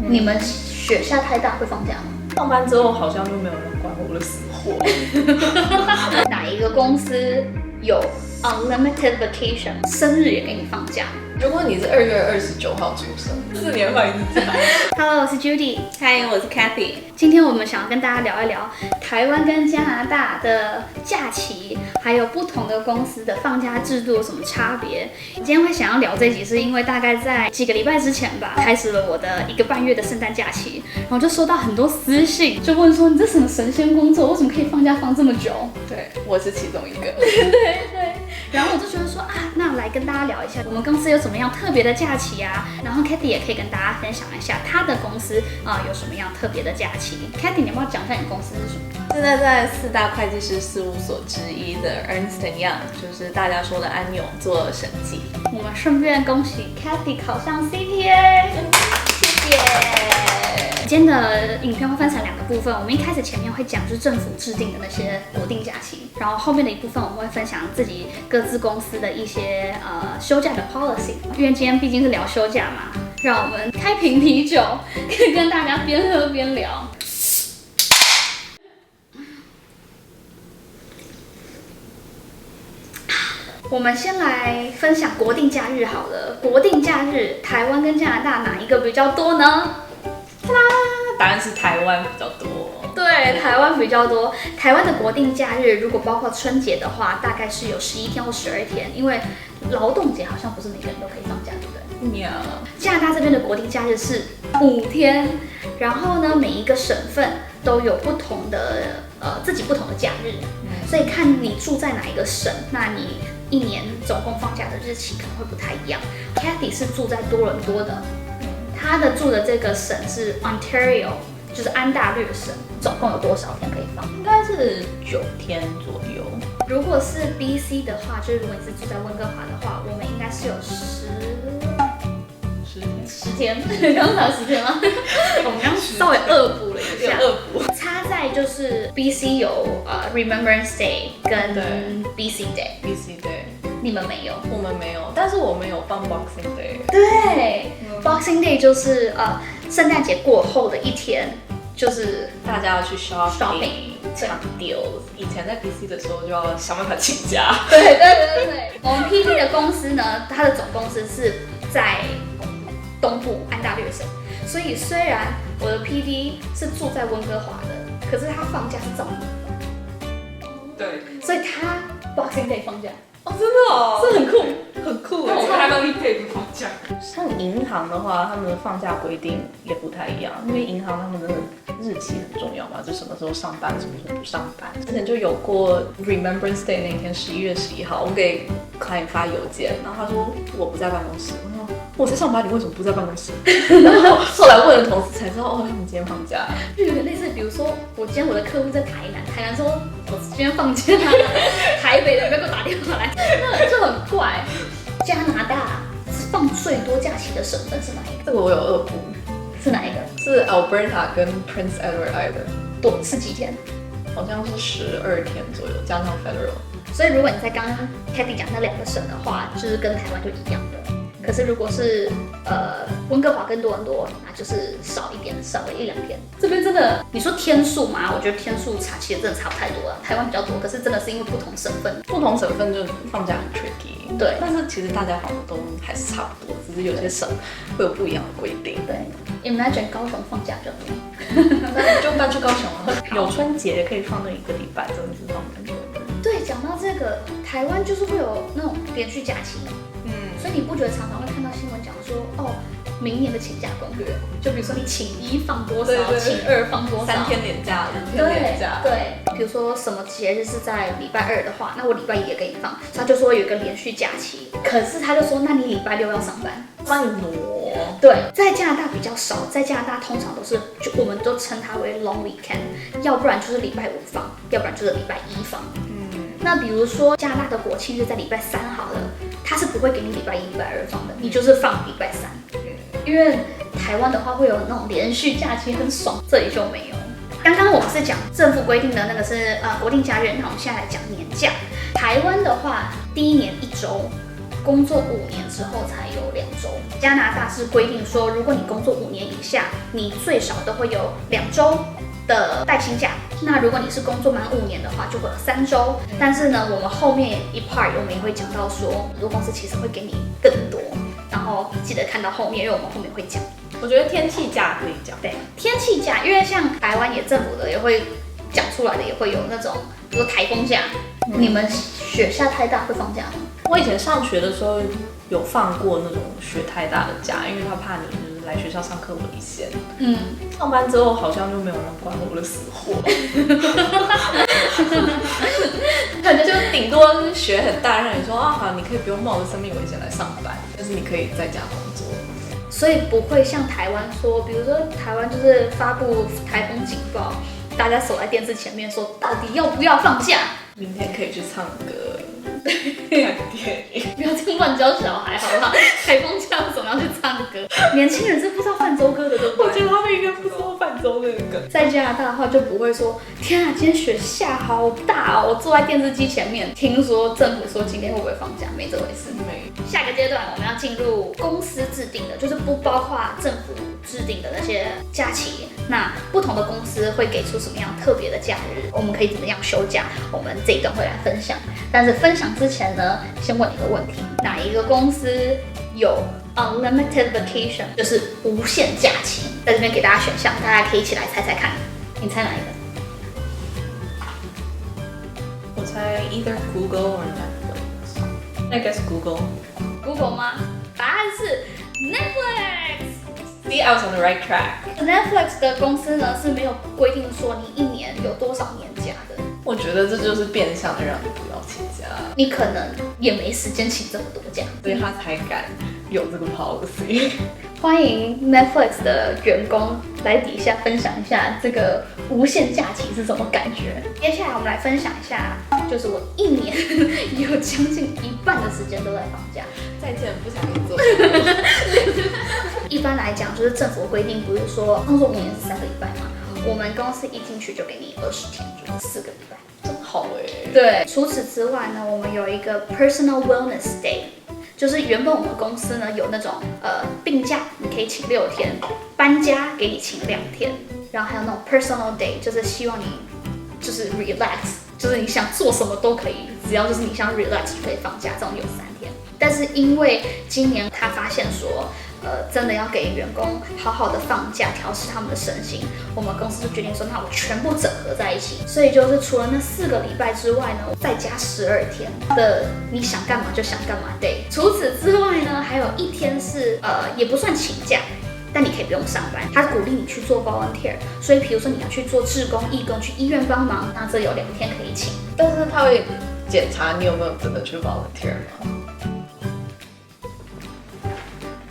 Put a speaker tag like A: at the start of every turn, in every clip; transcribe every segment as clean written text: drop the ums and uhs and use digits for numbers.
A: 你们雪下太大会放假吗？
B: 上班之后好像就没有人管我的死活。
A: 哪一个公司有 unlimited vacation， 生日也给你放假？
B: 如果你是2月29号出生，4年放一次假。
A: Hello， 我是 Judy，
C: 嗨，我是 Kathy。
A: 今天我们想要跟大家聊一聊台湾跟加拿大的假期，还有不同的公司的放假制度有什么差别。今天会想要聊这集，是因为大概在几个礼拜之前吧，开始了我的1个半月的圣诞假期，然后就收到很多私信，就问说你这什么神仙工作，为什么可以放假放这么久？
B: 对，我是其中一个。
A: 对。然后我就觉得说那来跟大家聊一下我们公司有什么样特别的假期啊，然后 Kathy 也可以跟大家分享一下她的公司有什么样特别的假期。Kathy， 你要不要讲一下你公司是什么？
C: 现在在4大会计师事务所之一的 Ernst & Young， 就是大家说的安永做审计。
A: 我们顺便恭喜 Kathy 考上 CPA， 谢谢。今天的影片会分成2个部分，我们一开始前面会讲就是政府制定的那些国定假期，然后后面的一部分我们会分享自己各自公司的一些休假的 policy。因为今天毕竟是聊休假嘛，让我们开瓶啤酒，可以跟大家边喝边聊。我们先来分享国定假日好了。国定假日，台湾跟加拿大哪一个比较多呢？
C: 答案是台湾比较多。
A: 对，台湾比较多。台湾的国定假日，如果包括春节的话，大概是有11天或12天，因为劳动节好像不是每个人都可以放假，对不对？加拿大这边的国定假日是5天，然后呢，每一个省份都有不同的自己不同的假日，所以看你住在哪一个省，那你一年总共放假的日期可能会不太一样。Kathy 是住在多伦多的，她的住的这个省是 Ontario， 就是安大略省，总共有多少天可以放？
C: 应该是9天左右。
A: 如果是 BC 的话，就是如果你是住在温哥华的话，我们应该是有10天，刚刚才10天吗？我们刚稍微恶补了一下，差在就是 BC 有Remembrance Day 跟 BC Day。你们没有？
C: 我们没有，但是我们有放 Boxing Day。
A: 对，Boxing Day 就是圣诞节过后的一天，就是
C: 大家要去 shopping 抢 deals。以前在 BC 的时候就要想办法请假。
A: 对。我们 PD 的公司呢，它的总公司是在东部安大略省，所以虽然我的 PD 是住在温哥华的，可是他放假是照你放。
B: 对，
A: 所以他 Boxing Day 放假。
C: 哦，真的哦，
A: 这很酷，
C: 很酷
B: 我们还能一配不放假。
C: 像银行的话，他们的放假规定也不太一样，因为银行他们的日期很重要嘛，就什么时候上班，什么时候不上班。之前就有过 Remembrance Day 那天11月11号，我给 client 发邮件，然后他说我不在办公室，我说我在上班，你为什么不在办公室？然后后来问了同事才知道，他们今天放假。
A: 就有点类似，比如说我今天我的客户在台南说我今天放假，台北的不要给我打电话来，那就很怪。加拿大放最多假期的省份是哪一个？
C: 这个我有恶补，
A: 是哪一个？
C: 是 Alberta 跟 Prince Edward Island，
A: 多是几天？
C: 好像是12天左右，加上 Federal。
A: 所以如果你在刚刚 Kathy 讲那2个省的话，就是跟台湾就一样的。可是如果是温哥华跟多伦多，那就是少一点，少了1-2天。这边真的，你说天数嘛，我觉得天数其实真的差不太多了。台湾比较多，可是真的是因为不同省份
C: 就放假很 tricky。
A: 对，
C: 但是其实大家放的都还是差不多，只是有些省会有不一样的规定。
A: 对 ，Imagine 高雄放假比较多，
C: 那就搬去高雄了。有春节可以放那1个礼拜，真的是放蛮久的。
A: 对，讲到这个，台湾就是会有那种连续假期，所以你不觉得常常会看到新闻讲说，明年的请假攻略，就比如说你请1放多少，请2放多少
C: ，3天连假，2天连假。
A: 对，比如说什么节日是在礼拜2的话，那我礼拜1也给你放，所以他就说有一个连续假期，可是他就说，那你礼拜6要上班，
C: 帮你挪。
A: 对，在加拿大比较少，在加拿大通常都是我们都称它为 long weekend， 要不然就是礼拜5放，要不然就是礼拜1放。那比如说加拿大的国庆日在礼拜3好了，他是不会给你礼拜1、礼拜2放的，你就是放礼拜3。因为台湾的话会有那种连续假期很爽，这里就没有。刚刚我们是讲政府规定的那个是国定假日，那我们现在来讲年假。台湾的话，第一年1周工作5年之后才有2周。加拿大是规定说，如果你工作5年以下，你最少都会有2周的带薪假。那如果你是工作满5年的话，就会有3周。但是呢，我们后面一 part 我们也会讲到说，很多公司其实会给你更多。然后记得看到后面，因为我们后面会讲。
C: 我觉得天气假可以讲。
A: 对，天气假，因为像台湾也政府的也会讲出来的，也会有那种，比如说台风假。你们雪下太大会放假吗？
C: 我以前上学的时候有放过那种雪太大的假，因为他怕你就是来学校上课危险。上班之后好像就没有人管我的死活，可能就顶多雪很大，让你说啊好，你可以不用冒着生命危险来上班，但是你可以在家工作。
A: 所以不会像台湾说，比如说台湾就是发布台风警报，大家守在电视前面说到底要不要放假？
C: 明天可以去唱歌、看电影，
A: 不要这么乱教小孩好不好？台风假为什么要去唱歌？年轻人是不知道泛舟歌的，对不对？
C: 我觉得他们应该不知道泛舟那个梗。
A: 在加拿大的话就不会说，天啊，今天雪下好大哦！我坐在电视机前面，听说政府说今天会不会放假，没这回事。
C: 没。
A: 下个阶段我们要进入公司制定的，就是不包括政府制定的那些假期。那不同的公司会给出什么样特别的假日？我们可以怎么样休假？我们这一段会来分享。但是分享之前呢，先问你个问题：哪一个公司有 unlimited vacation， 就是无限假期？在这边给大家选项，大家可以一起来猜猜看。你猜哪一个？
C: 我猜 either Google or Netflix. I guess Google.
A: 吗？答案是 Netflix。See,
C: I was on the right track.
A: Netflix 的公司呢是没有规定说你一年有多少年假的。
C: 我觉得这就是变相的让你不要请假，
A: 你可能也没时间请这么多假，
C: 所以他才敢有这个 policy。
A: 欢迎 Netflix 的员工来底下分享一下这个无限假期是什么感觉。接下来我们来分享一下，就是我一年有将近1半的时间都在放假。
C: 再见，不想跟你做。
A: 一般来讲，就是政府规定不是说工作5年是3个礼拜嘛，我们公司一进去就给你20天，就是4个礼拜。
C: 真好哎。
A: 对，除此之外呢，我们有一个 Personal Wellness Day， 就是原本我们公司呢有那种病假，你可以请6天，搬家给你请2天，然后还有那种 Personal Day， 就是希望你就是 relax， 就是你想做什么都可以，只要就是你想 relax 就可以放假，这种有3天。但是因为今年他发现说，真的要给员工好好的放假，调试他们的身心，我们公司就决定说，那我全部整合在一起。所以就是除了那4个礼拜之外呢，再加12天的你想干嘛就想干嘛 day。除此之外呢，还有1天是也不算请假，但你可以不用上班，他鼓励你去做 volunteer。所以比如说你要去做志工、义工，去医院帮忙，那这有2天可以请。
C: 但是他会检查你有没有真的去 volunteer 吗？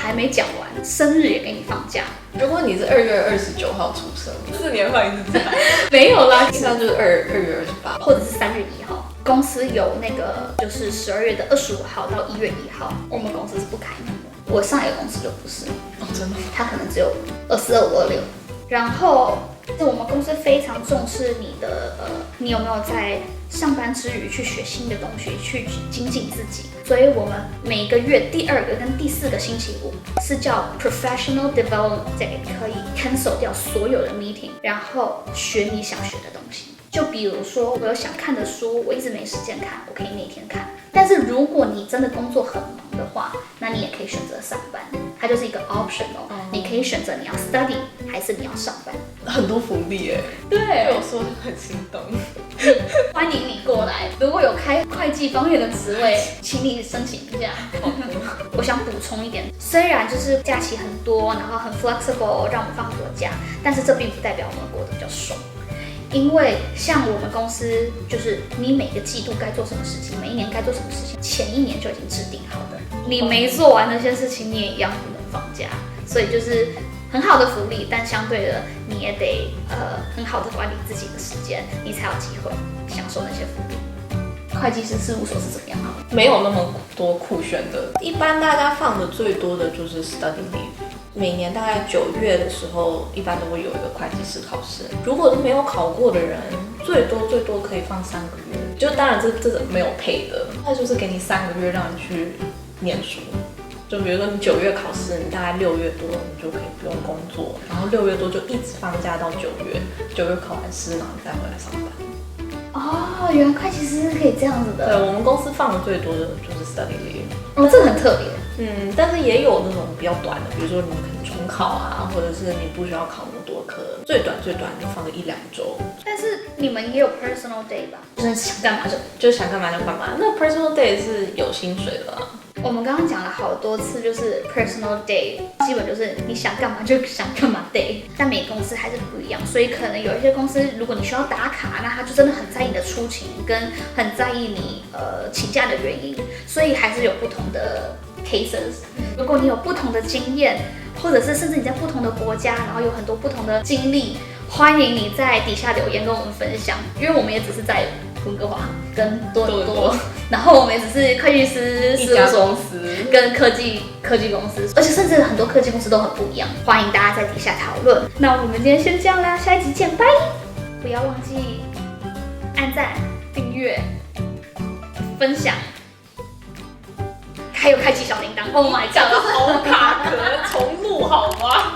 A: 还没讲完，生日也给你放假。
C: 如果你是2月29号出生，4年放一次假，
A: 没有啦，
C: 那就是2月28号，
A: 或者是3月1号。公司有那个就是12月的25号到1月1号，我们公司是不开门的。我上一个公司就不是，
C: 哦，真的，
A: 它可能只有22、26。然后，我们公司非常重视你的你有没有在上班之余去学新的东西，去精进自己。所以我们每个月第2个跟第4个星期五是叫 Professional Development Day， 可以 cancel 掉所有的 meeting， 然后学你想学的东西。就比如说，我有想看的书，我一直没时间看，我可以那天看。但是如果你真的工作很忙的话，那你也可以选择上班，它就是一个 option 哦。你可以选择你要 study 还是你要上班，
C: 很多福利耶。
A: 对，
C: 被我说很心动。
A: 欢迎你过来。如果有开会计方面的职位，请你申请一下。我想补充一点，虽然就是假期很多，然后很 flexible， 让我们放很多假，但是这并不代表我们过得比较爽。因为像我们公司，就是你每个季度该做什么事情，每一年该做什么事情，前1年就已经制定好的。你没做完那些事情，你也一样不能放假。所以就是很好的福利，但相对的你也得很好的管理自己的时间，你才有机会享受那些福利。会计师事务所是怎么样？
C: 没有那么多酷炫的，一般大家放的最多的就是 study leave。每年大概9月的时候，一般都会有一个会计师考试。如果是没有考过的人，最多可以放3个月。就当然这没有配的，它就是给你3个月让你去念书。就比如说你9月考试，你大概6月多你就可以不用工作，然后6月多就一直放假到9月，9月考完试，然后你再回来上班。
A: 哦，原来会计师是可以这样子的。
C: 对，我们公司放的最多的就是 study leave。
A: 哦，这个很特别。
C: 但是也有那种比较短的，比如说你可能重考啊，或者是你不需要考那么多科，最短就放个1-2周。
A: 但是你们也有 personal day 吧？就是想干嘛
C: 就想干嘛就干嘛。那 personal day 是有薪水的啦。
A: 我们刚刚讲了好多次，就是 personal day， 基本就是你想干嘛就想干嘛 day， 但每个公司还是不一样，所以可能有一些公司，如果你需要打卡，那他就真的很在意你的出勤，跟很在意你请假的原因，所以还是有不同的 cases。如果你有不同的经验，或者是甚至你在不同的国家，然后有很多不同的经历，欢迎你在底下留言跟我们分享，因为我们也只是在温哥华跟多伦多，然后我们也只是会计师事务所跟科技公司，而且甚至很多科技公司都很不一样，欢迎大家在底下讨论。那我们今天先这样啦，下一集见，拜！不要忘记按赞、订阅、分享，还有开启小铃铛。Oh my god，
C: 好卡壳，重录好吗？